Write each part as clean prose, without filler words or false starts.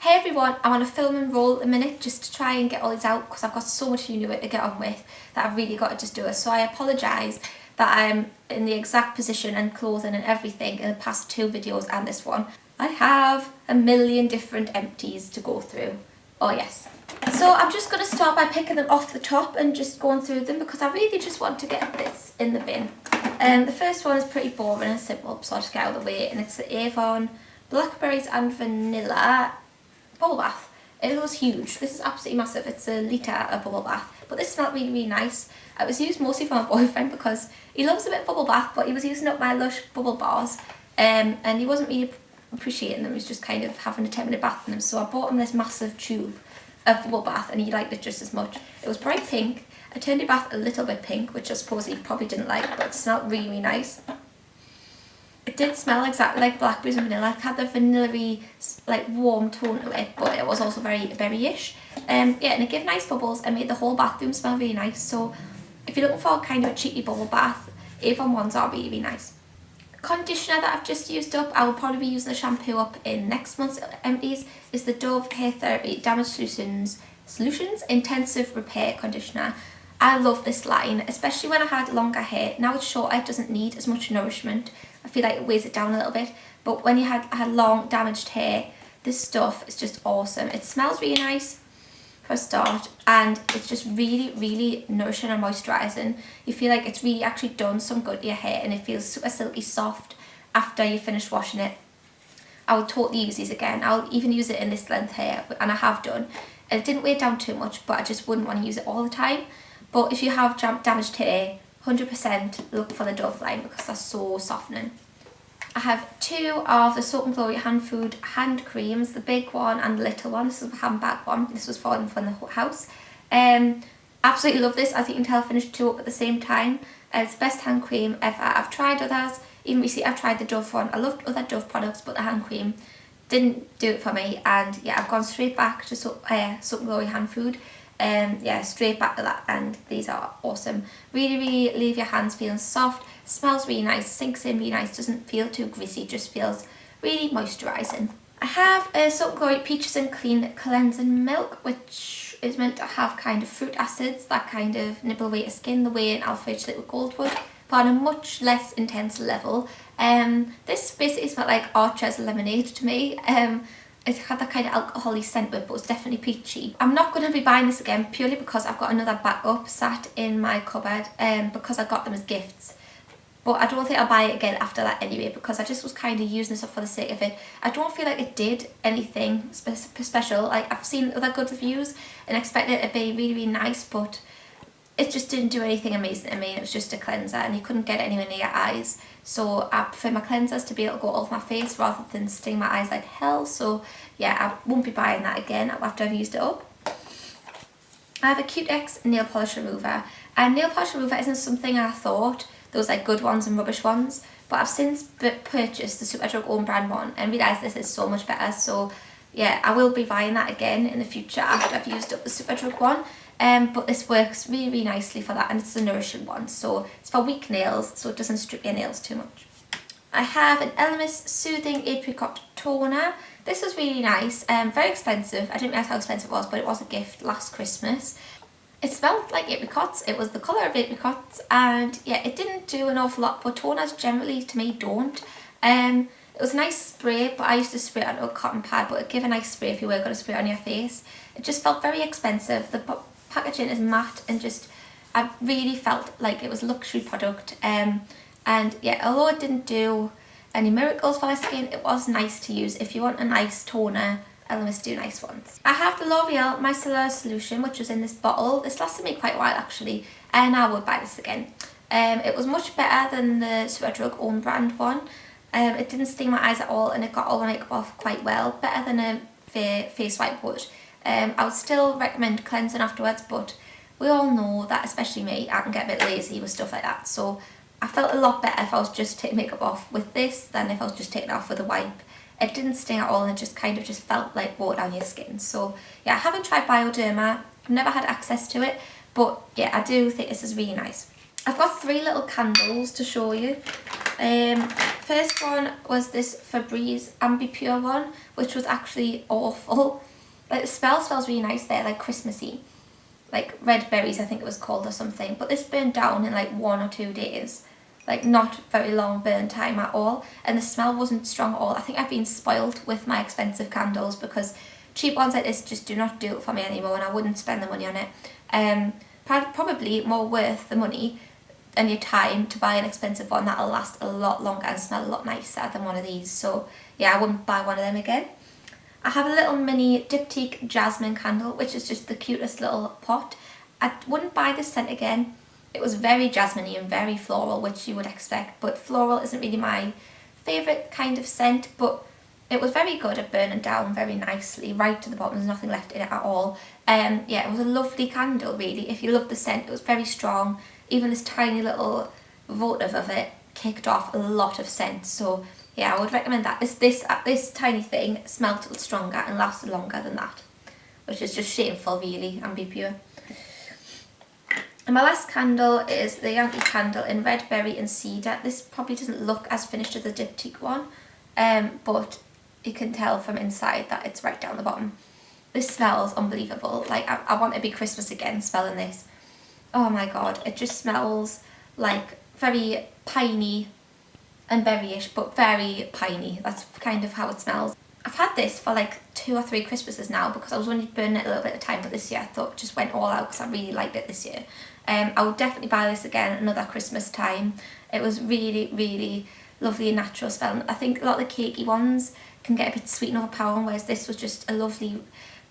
Hey everyone, I'm on a film and roll at the minute just to try and get all these out because I've got so much uni work to get on with that I've really got to just do it. So I apologise that I'm in the exact position and clothing and everything in the past 2 videos and this one. I have a million different empties to go through. Oh yes. So I'm just going to start by picking them off the top and just going through them because I really just want to get this in the bin. The first one is pretty boring and simple, so I'll just get out of the way, and it's the Avon Blackberries and Vanilla bubble bath. It was huge. This is absolutely massive. It's a litre of bubble bath, but this smelled really, really nice. It was used mostly for my boyfriend because he loves a bit of bubble bath, but he was using up my Lush bubble bars, and he wasn't really appreciating them. He was just kind of having a 10-minute bath in them, so I bought him this massive tube of bubble bath and he liked it just as much. It was bright pink. I turned the bath a little bit pink, which I suppose he probably didn't like, but it smelled really, really nice. It did smell exactly like blackberries and vanilla. It had the vanilla-y, like warm tone to it, but it was also very berry-ish. Yeah, and it gave nice bubbles and made the whole bathroom smell really nice. So if you're looking for kind of a cheeky bubble bath, Avon ones are really, really nice. Conditioner that I've just used up, I will probably be using the shampoo up in next month's Empties, is the Dove Hair Therapy Damage Solutions Intensive Repair Conditioner. I love this line, especially when I had longer hair. Now it's shorter, it doesn't need as much nourishment. I feel like it weighs it down a little bit. But when you had long damaged hair, this stuff is just awesome. It smells really nice for a start, and it's just really, really nourishing and moisturising. You feel like it's really actually done some good to your hair, and it feels super silky soft after you finish washing it. I would totally use these again. I'll even use it in this length hair, and I have done. And it didn't weigh down too much, but I just wouldn't want to use it all the time. But if you have damaged hair, 100% look for the Dove line because they're so softening. I have 2 of the Soap & Glory Hand Food hand creams, the big one and the little one. This is the handbag one. This was for them from the house. Absolutely love this. As you can tell, I finished 2 up at the same time. It's the best hand cream ever. I've tried others. Even recently I've tried the Dove one. I loved other Dove products, but the hand cream didn't do it for me. And yeah, I've gone straight back to Soap & Glory Hand Food. Yeah, straight back to that, and these are awesome. Really, really leave your hands feeling soft. Smells really nice, sinks in really nice, doesn't feel too greasy, just feels really moisturising. I have a Soap & Glory Peaches and Clean Cleansing Milk, which is meant to have kind of fruit acids that kind of nibble away your skin the way an Alpha H Liquid Gold would, but on a much less intense level. This basically smelled like Archer's lemonade to me. It had that kind of alcohol-y scent with it, but it was definitely peachy. I'm not going to be buying this again purely because I've got another backup sat in my cupboard because I got them as gifts. But I don't think I'll buy it again after that anyway because I just was kind of using this up for the sake of it. I don't feel like it did anything special. Like, I've seen other good reviews and expected it to be really, really nice, but it just didn't do anything amazing to me. It was just a cleanser and you couldn't get it anywhere near your eyes. So I prefer my cleansers to be able to go all over my face rather than sting my eyes like hell. So yeah, I won't be buying that again after I've used it up. I have a Cutex nail polish remover. And nail polish remover isn't something I thought. There was like good ones and rubbish ones. But I've since purchased the Superdrug own brand one and realised this is so much better. So yeah, I will be buying that again in the future after I've used up the Superdrug one. But this works really, really nicely for that, and it's the Nourishing one, so it's for weak nails, so it doesn't strip your nails too much. I have an Elemis Soothing Apricot Toner. This was really nice, very expensive. I didn't realise how expensive it was, but it was a gift last Christmas. It smelled like apricots, it was the colour of apricots, and yeah, it didn't do an awful lot, but toners generally, to me, don't. It was a nice spray, but I used to spray it onto a cotton pad, but it gave a nice spray if you were going to spray it on your face. It just felt very expensive. The packaging is matte and just, I really felt like it was a luxury product. And yeah, although it didn't do any miracles for my skin, it was nice to use. If you want a nice toner, Elemis do nice ones. I have the L'Oreal Micellar solution, which was in this bottle. This lasted me quite a while actually, and I would buy this again. It was much better than the Superdrug own brand one. It didn't sting my eyes at all, and it got all my makeup off quite well, better than a face wipe would. I would still recommend cleansing afterwards, but we all know that, especially me, I can get a bit lazy with stuff like that. So I felt a lot better if I was just taking makeup off with this than if I was just taking it off with a wipe. It didn't sting at all and it just kind of just felt like water down your skin. So yeah, I haven't tried Bioderma. I've never had access to it, but yeah, I do think this is really nice. I've got 3 little candles to show you. First one was this Febreeze Ambi Pure one, which was actually awful. Like the smells really nice there, like Christmassy. Like red berries I think it was called or something. But this burned down in like 1 or 2 days. Like not very long burn time at all. And the smell wasn't strong at all. I think I've been spoiled with my expensive candles because cheap ones like this just do not do it for me anymore, and I wouldn't spend the money on it. Probably more worth the money and your time to buy an expensive one that'll last a lot longer and smell a lot nicer than one of these. So yeah, I wouldn't buy one of them again. I have a little mini Dyptique Jasmin candle, which is just the cutest little pot. I wouldn't buy this scent again. It was very jasminy and very floral, which you would expect, but floral isn't really my favourite kind of scent, but it was very good at burning down very nicely, right to the bottom. There's nothing left in it at all. Yeah, it was a lovely candle really. If you love the scent, it was very strong. Even this tiny little votive of it kicked off a lot of scent. So yeah, I would recommend that. This tiny thing smelled a little stronger and lasted longer than that, which is just shameful really, and be pure. And my last candle is the Yankee candle in red berry and cedar. This probably doesn't look as finished as the Dyptique one, but you can tell from inside that it's right down the bottom. This smells unbelievable. Like I want to be Christmas again smelling this. Oh my god, it just smells like very piney and berryish, but very piney. That's kind of how it smells. I've had this for like 2 or 3 Christmases now because I was only burning it a little bit of time, but this year I thought it just went all out because I really liked it this year. I would definitely buy this again another Christmas time. It was really, really lovely and natural smell. I think a lot of the cakey ones can get a bit sweet and overpowering, whereas this was just a lovely,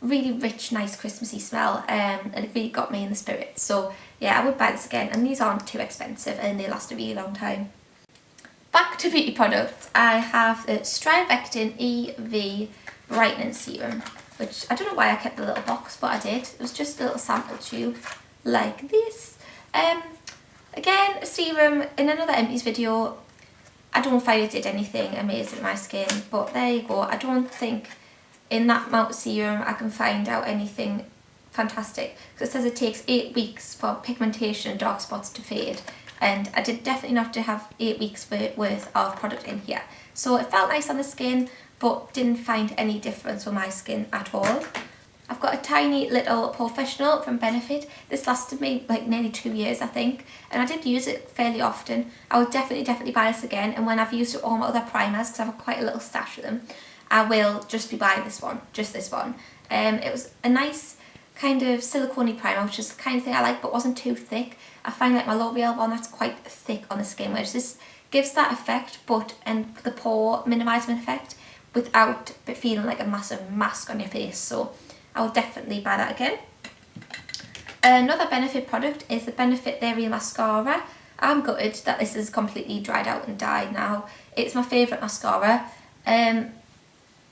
really rich, nice Christmassy smell, and it really got me in the spirit. So yeah, I would buy this again, and these aren't too expensive and they last a really long time. Back to beauty products, I have the Strivectin EV Brightening Serum, which I don't know why I kept the little box, but I did. It was just a little sample tube like this. Again, a serum in another Empties video. I don't find it did anything amazing to my skin, but there you go. I don't think in that amount of serum I can find out anything fantastic, because it says it takes 8 weeks for pigmentation and dark spots to fade, and I did definitely not to have 8 weeks worth of product in here. So it felt nice on the skin, but didn't find any difference with my skin at all. I've got a tiny little Porefessional from Benefit. This lasted me like nearly 2 years I think, and I did use it fairly often. I would definitely buy this again, and when I've used all my other primers, because I have quite a little stash of them, I will just be buying this one, just this one. It was a nice kind of silicone primer, which is the kind of thing I like, but wasn't too thick. I find like my L'Oreal one, that's quite thick on the skin, whereas this gives that effect, but and the pore minimising effect without feeling like a massive mask on your face. So I will definitely buy that again. Another Benefit product is the Benefit Theyre mascara. I'm gutted that this is completely dried out and dyed now. It's my favourite mascara.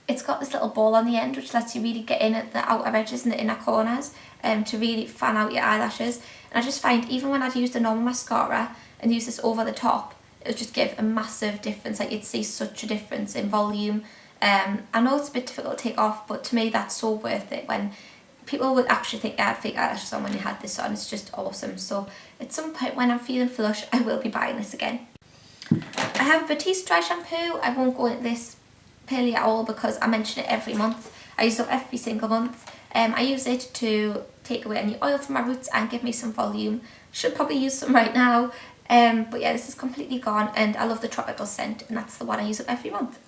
It's got this little ball on the end which lets you really get in at the outer edges and the inner corners to really fan out your eyelashes. And I just find even when I'd used a normal mascara and use this over the top, it would just give a massive difference. Like you'd see such a difference in volume. I know it's a bit difficult to take off, but to me that's so worth it. When people would actually think I had fake eyelashes on when you had this on, it's just awesome. So at some point when I'm feeling flush, I will be buying this again. I have a Batiste dry shampoo. I won't go into this pilly at all because I mention it every month. I use it up every single month. I use it to take away any oil from my roots and give me some volume. Should probably use some right now. But yeah, this is completely gone, and I love the tropical scent, and that's the one I use up every month.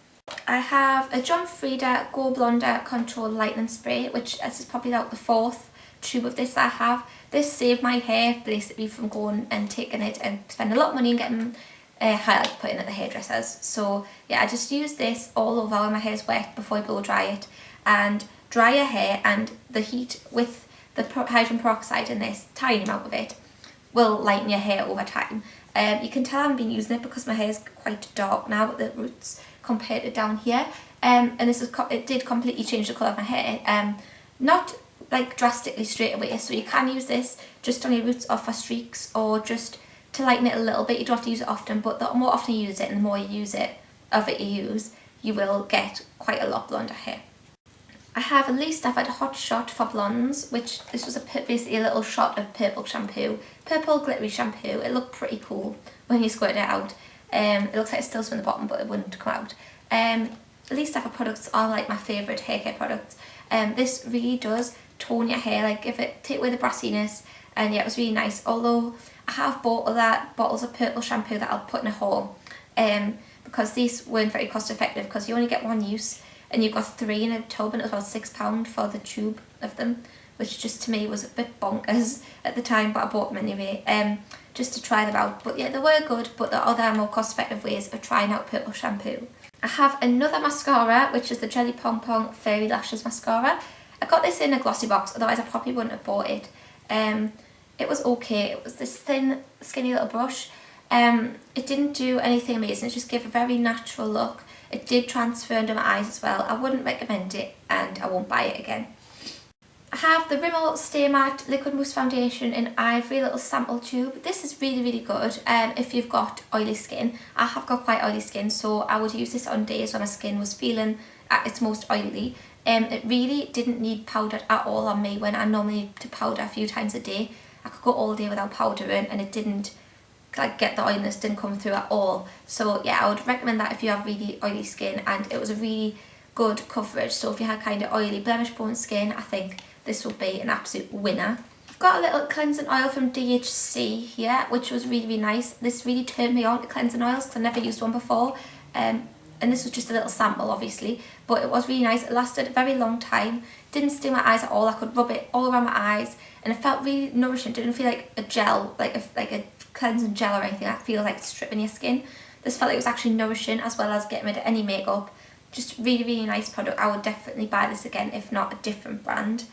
I have a John Frieda Go Blonder Control Lightening Spray, which this is probably about the 4th tube of this I have. This saved my hair basically from going and taking it and spending a lot of money and getting highlight put in at the hairdressers. So yeah, I just use this all over when my hair's wet before I blow dry it, and dry your hair, and the heat with the hydrogen peroxide in this tiny amount of it will lighten your hair over time. You can tell I haven't been using it because my hair is quite dark now at the roots compared to down here, and this is it did completely change the colour of my hair, not like drastically straight away, so you can use this just on your roots or for streaks or just to lighten it a little bit. You don't have to use it often, but the more often you use it and the more you use it, you will get quite a lot blonder hair. I have a Lee Stafford Hot Shot for blondes, which this was basically a little shot of purple shampoo. Purple glittery shampoo. It looked pretty cool when you squirted it out. It looks like it's still from the bottom, but it wouldn't come out. Lee Stafford products are like my favourite hair care products. This really does tone your hair, like take away the brassiness, and yeah, it was really nice. Although I have bought other bottles of purple shampoo that I'll put in a haul, because these weren't very cost effective because you only get one use. And you got 3 in a tub, and it was about £6 for the tube of them, which just to me was a bit bonkers at the time, but I bought them anyway, just to try them out. But yeah, they were good, but there are other more cost effective ways of trying out purple shampoo. I have another mascara, which is the Jelly Pong Pong Fairy Lashes Mascara. I got this in a glossy box, otherwise I probably wouldn't have bought it. It was okay. It was this thin, skinny little brush. It didn't do anything amazing, it just gave a very natural look. It did transfer under my eyes as well. I wouldn't recommend it, and I won't buy it again. I have the Rimmel Stay Matte Liquid Mousse Foundation in Ivory, little sample tube. This is really, really good if you've got oily skin. I have got quite oily skin, so I would use this on days when my skin was feeling at its most oily. It really didn't need powder at all on me when I normally need to powder a few times a day. I could go all day without powdering, and it didn't get the oiliness didn't come through at all. So yeah, I would recommend that if you have really oily skin, and it was a really good coverage. So if you had kind of oily blemish prone skin, I think this would be an absolute winner. I've got a little cleansing oil from DHC here, which was really, really nice. This really turned me on to cleansing oils because I never used one before, and this was just a little sample obviously, but it was really nice. It lasted a very long time, didn't sting my eyes at all. I could rub it all around my eyes, and it felt really nourishing. It didn't feel like a gel, like a cleansing gel or anything that feels like stripping your skin. This felt like it was actually nourishing as well as getting rid of any makeup. Just really, really nice product. I would definitely buy this again, if not a different brand.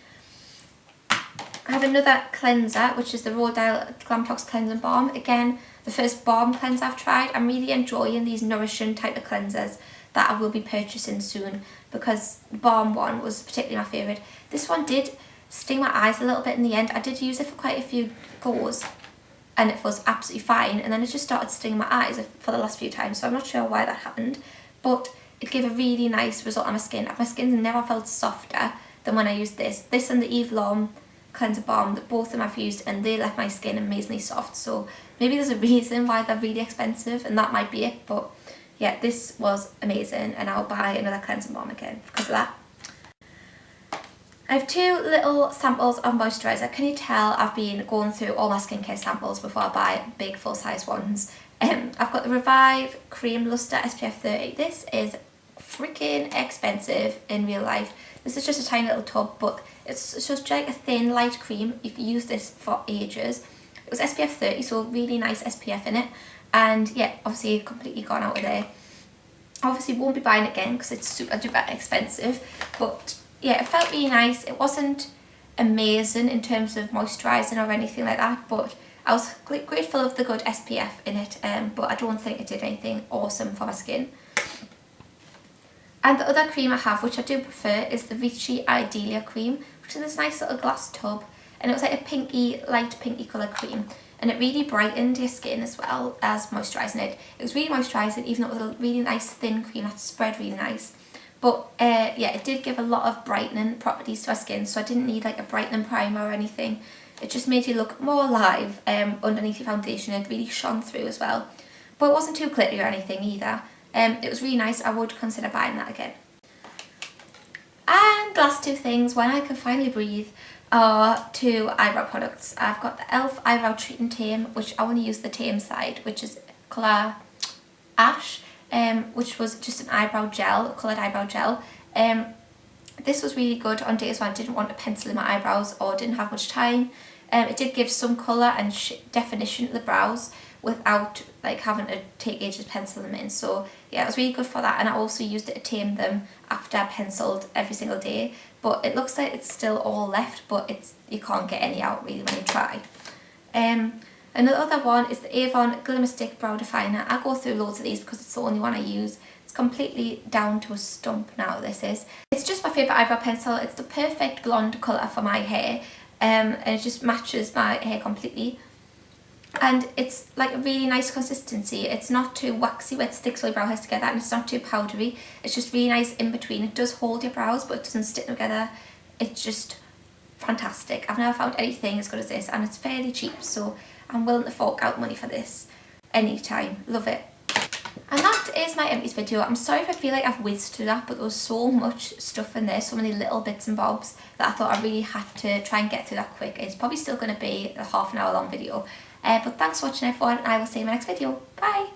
I have another cleanser, which is the Rodial Glamtox Cleansing Balm. Again, the first balm cleanser I've tried. I'm really enjoying these nourishing type of cleansers that I will be purchasing soon, because the balm one was particularly my favourite. This one did sting my eyes a little bit in the end. I did use it for quite a few goes, and it was absolutely fine, and then it just started stinging my eyes for the last few times, so I'm not sure why that happened, but it gave a really nice result on my skin. My skin's never felt softer than when I used this. This and the Avon cleanser balm, that both of them I've used, and they left my skin amazingly soft. So maybe there's a reason why they're really expensive, and that might be it. But yeah, this was amazing, and I'll buy another cleansing balm again because of that. I have 2 little samples of moisturiser. Can you tell I've been going through all my skincare samples before I buy big full-size ones? I've got the Revive Cream Lustre SPF 30. This is freaking expensive in real life. This is just a tiny little tub, but it's just like a thin light cream. You can use this for ages. It was SPF 30, so really nice SPF in it. And yeah, obviously completely gone out of there. Obviously won't be buying it again because it's super duper expensive, but yeah, it felt really nice. It wasn't amazing in terms of moisturising or anything like that, but I was grateful of the good SPF in it, but I don't think it did anything awesome for my skin. And the other cream I have, which I do prefer, is the Vichy Idealia cream, which is this nice little glass tub, and it was like a pinky, light pinky colour cream, and it really brightened your skin as well as moisturising it. It was really moisturising, even though it was a really nice thin cream that spread really nice. But yeah, it did give a lot of brightening properties to our skin, so I didn't need like a brightening primer or anything. It just made you look more alive underneath your foundation. It really shone through as well. But it wasn't too glittery or anything either. It was really nice. I would consider buying that again. And last 2 things, when I can finally breathe, are 2 eyebrow products. I've got the e.l.f. Eyebrow Treat and Tame, which I only use the Tame side, which is colour Ash. Which was just an eyebrow gel, coloured eyebrow gel. This was really good on days when I didn't want to pencil in my eyebrows or didn't have much time. It did give some colour and definition to the brows without like having to take ages to pencil them in. So yeah, it was really good for that, and I also used it to tame them after I penciled every single day. But it looks like it's still all left, but you can't get any out really when you try. Another one is the Avon Glimmer Stick Brow Definer. I go through loads of these because it's the only one I use. It's completely down to a stump now, this is. It's just my favourite eyebrow pencil. It's the perfect blonde colour for my hair, and it just matches my hair completely. And it's like a really nice consistency. It's not too waxy where it sticks all your brow hairs together, and it's not too powdery. It's just really nice in between. It does hold your brows, but it doesn't stick together. It's just fantastic. I've never found anything as good as this, and it's fairly cheap, so I'm willing to fork out money for this anytime. Love it. And that is my Empties video. I'm sorry if I feel like I've whizzed through that, but there was so much stuff in there, so many little bits and bobs, that I thought I really had to try and get through that quick. It's probably still going to be a half an hour long video. But thanks for watching everyone, and I will see you in my next video. Bye!